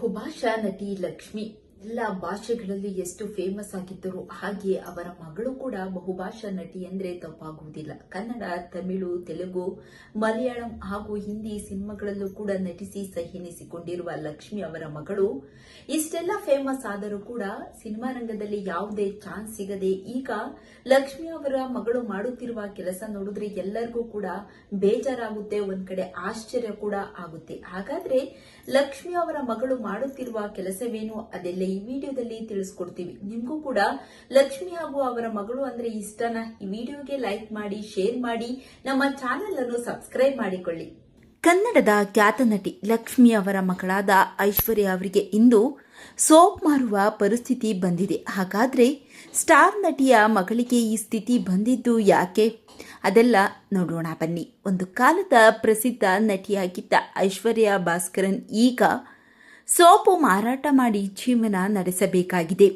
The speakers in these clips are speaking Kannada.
ಬಹುಭಾಷಾ ನಟಿ ಲಕ್ಷ್ಮಿ ಎಲ್ಲ ಭಾಷೆಗಳಲ್ಲಿ ಎಷ್ಟು ಫೇಮಸ್ ಆಗಿದ್ದರು ಹಾಗೆಯೇ ಅವರ ಮಗಳು ಕೂಡ ಬಹುಭಾಷಾ ನಟಿ ಅಂದ್ರೆ ತಪ್ಪಾಗುವುದಿಲ್ಲ. ಕನ್ನಡ, ತಮಿಳು, ತೆಲುಗು, ಮಲಯಾಳಂ ಹಾಗೂ ಹಿಂದಿ ಸಿನಿಮಾಗಳಲ್ಲೂ ಕೂಡ ನಟಿಸಿ ಸಹಿನಿಸಿಕೊಂಡಿರುವ ಲಕ್ಷ್ಮಿ ಅವರ ಮಗಳು ಇಷ್ಟೆಲ್ಲ ಫೇಮಸ್ ಆದರೂ ಕೂಡ ಸಿನಿಮಾ ರಂಗದಲ್ಲಿ ಯಾವುದೇ ಚಾನ್ಸ್ ಸಿಗದೆ ಈಗ ಲಕ್ಷ್ಮಿ ಅವರ ಮಗಳು ಮಾಡುತ್ತಿರುವ ಕೆಲಸ ನೋಡಿದ್ರೆ ಎಲ್ಲರಿಗೂ ಕೂಡ ಬೇಜಾರಾಗುತ್ತೆ, ಒಂದ್ ಕಡೆ ಆಶ್ಚರ್ಯ ಕೂಡ ಆಗುತ್ತೆ. ಹಾಗಾದ್ರೆ ಲಕ್ಷ್ಮಿ ಅವರ ಮಗಳು ಮಾಡುತ್ತಿರುವ ಕೆಲಸವೇನು ಅದೆಲ್ಲ ಈ ವಿಡಿಯೋದಲ್ಲಿ ತಿಳಿಸ್ಕೊಡ್ತೀವಿ. ನಿಮಗೂ ಕೂಡ ಲಕ್ಷ್ಮಿ ಹಾಗೂ ಅವರ ಮಗಳು ಅಂದ್ರೆ ಇಷ್ಟನಾ? ಈ ವಿಡಿಯೋಗೆ ಲೈಕ್ ಮಾಡಿ, ಶೇರ್ ಮಾಡಿ, ನಮ್ಮ ಚಾನೆಲ್ ಅನ್ನು ಸಬ್ಸ್ಕ್ರೈಬ್ ಮಾಡಿಕೊಳ್ಳಿ. ಕನ್ನಡದ ಖ್ಯಾತ ನಟಿ ಲಕ್ಷ್ಮಿ ಅವರ ಮಗಳಾದ ಐಶ್ವರ್ಯ ಅವರಿಗೆ ಇಂದು ಸೋಪ್ ಮಾರುವ ಪರಿಸ್ಥಿತಿ ಬಂದಿದೆ. ಹಾಗಾದ್ರೆ ಸ್ಟಾರ್ ನಟಿಯ ಮಗಳಿಗೆ ಈ ಸ್ಥಿತಿ ಬಂದಿದ್ದು ಯಾಕೆ? ಅದೆಲ್ಲ ನೋಡೋಣ ಬನ್ನಿ. ಒಂದು ಕಾಲದ ಪ್ರಸಿದ್ಧ ನಟಿಯಾಗಿದ್ದ ಐಶ್ವರ್ಯ ಭಾಸ್ಕರನ್ ಈಗ ಸೋಪು ಮಾರಾಟ ಮಾಡಿ ಜೀವನ ನಡೆಸಬೇಕಾಗಿದೆ.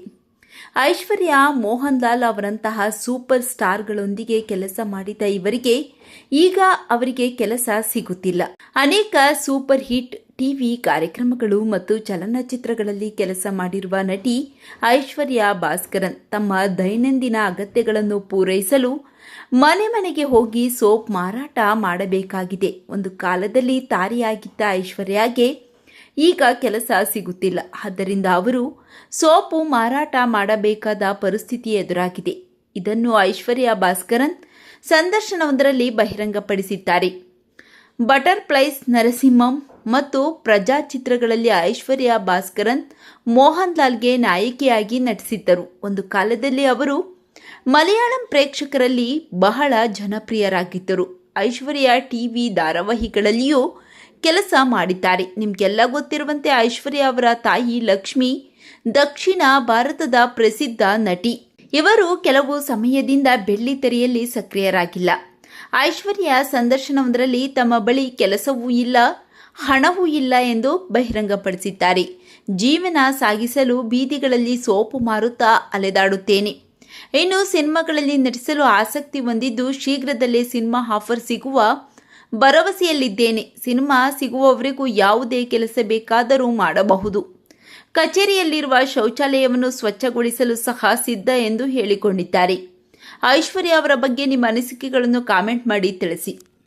ಐಶ್ವರ್ಯ ಮೋಹನ್ ಲಾಲ್ ಅವರಂತಹ ಸೂಪರ್ ಸ್ಟಾರ್ಗಳೊಂದಿಗೆ ಕೆಲಸ ಮಾಡಿದ ಇವರಿಗೆ ಈಗ ಅವರಿಗೆ ಕೆಲಸ ಸಿಗುತ್ತಿಲ್ಲ. ಅನೇಕ ಸೂಪರ್ ಹಿಟ್ ಟಿವಿ ಕಾರ್ಯಕ್ರಮಗಳು ಮತ್ತು ಚಲನಚಿತ್ರಗಳಲ್ಲಿ ಕೆಲಸ ಮಾಡಿರುವ ನಟಿ ಐಶ್ವರ್ಯ ಭಾಸ್ಕರನ್ ತಮ್ಮ ದೈನಂದಿನ ಅಗತ್ಯಗಳನ್ನು ಪೂರೈಸಲು ಮನೆ ಮನೆಗೆ ಹೋಗಿ ಸೋಪ್ ಮಾರಾಟ ಮಾಡಬೇಕಾಗಿದೆ. ಒಂದು ಕಾಲದಲ್ಲಿ ತಾರೆಯಾಗಿದ್ದ ಐಶ್ವರ್ಯಗೆ ಈಗ ಕೆಲಸ ಸಿಗುತ್ತಿಲ್ಲ. ಆದ್ದರಿಂದ ಅವರು ಸೋಪು ಮಾರಾಟ ಮಾಡಬೇಕಾದ ಪರಿಸ್ಥಿತಿ ಎದುರಾಗಿದೆ. ಇದನ್ನು ಐಶ್ವರ್ಯ ಭಾಸ್ಕರನ್ ಸಂದರ್ಶನವೊಂದರಲ್ಲಿ ಬಹಿರಂಗಪಡಿಸಿದ್ದಾರೆ. ಬಟರ್ಫ್ಲೈಸ್, ನರಸಿಂಹಂ ಮತ್ತು ಪ್ರಜಾ ಚಿತ್ರಗಳಲ್ಲಿ ಐಶ್ವರ್ಯ ಭಾಸ್ಕರನ್ ಮೋಹನ್ ಲಾಲ್ಗೆ ನಾಯಕಿಯಾಗಿ ನಟಿಸಿದ್ದರು. ಒಂದು ಕಾಲದಲ್ಲಿ ಅವರು ಮಲಯಾಳಂ ಪ್ರೇಕ್ಷಕರಲ್ಲಿ ಬಹಳ ಜನಪ್ರಿಯರಾಗಿದ್ದರು. ಐಶ್ವರ್ಯ ಟಿವಿ ಧಾರಾವಾಹಿಗಳಲ್ಲಿಯೂ ಕೆಲಸ ಮಾಡಿದ್ದಾರೆ. ನಿಮಗೆಲ್ಲ ಗೊತ್ತಿರುವಂತೆ ಐಶ್ವರ್ಯ ಅವರ ತಾಯಿ ಲಕ್ಷ್ಮಿ ದಕ್ಷಿಣ ಭಾರತದ ಪ್ರಸಿದ್ಧ ನಟಿ. ಇವರು ಕೆಲವು ಸಮಯದಿಂದ ಬೆಳ್ಳಿತೆರೆಯಲ್ಲಿ ಸಕ್ರಿಯರಾಗಿಲ್ಲ. ಐಶ್ವರ್ಯ ಸಂದರ್ಶನವೊಂದರಲ್ಲಿ ತಮ್ಮ ಬಳಿ ಕೆಲಸವೂ ಇಲ್ಲ, ಹಣವೂ ಇಲ್ಲ ಎಂದು ಬಹಿರಂಗಪಡಿಸಿದ್ದಾರೆ. ಜೀವನ ಸಾಗಿಸಲು ಬೀದಿಗಳಲ್ಲಿ ಸೋಪು ಮಾರುತ್ತಾ ಅಲೆದಾಡುತ್ತೇನೆ. ಇನ್ನು ಸಿನಿಮಾಗಳಲ್ಲಿ ನಟಿಸಲು ಆಸಕ್ತಿ ಹೊಂದಿದ್ದು ಶೀಘ್ರದಲ್ಲೇ ಸಿನಿಮಾ ಆಫರ್ ಸಿಗುವ ಭರವಸೆಯಲ್ಲಿದ್ದೇನೆ. ಸಿನಿಮಾ ಸಿಗುವವರೆಗೂ ಯಾವುದೇ ಕೆಲಸ ಬೇಕಾದರೂ ಮಾಡಬಹುದು. ಕಚೇರಿಯಲ್ಲಿರುವ ಶೌಚಾಲಯವನ್ನು ಸ್ವಚ್ಛಗೊಳಿಸಲು ಸಹ ಸಿದ್ಧ ಎಂದು ಹೇಳಿಕೊಂಡಿದ್ದಾರೆ. ಐಶ್ವರ್ಯ ಅವರ ಬಗ್ಗೆ ನಿಮ್ಮ ಅನಿಸಿಕೆಗಳನ್ನು ಕಾಮೆಂಟ್ ಮಾಡಿ ತಿಳಿಸಿ.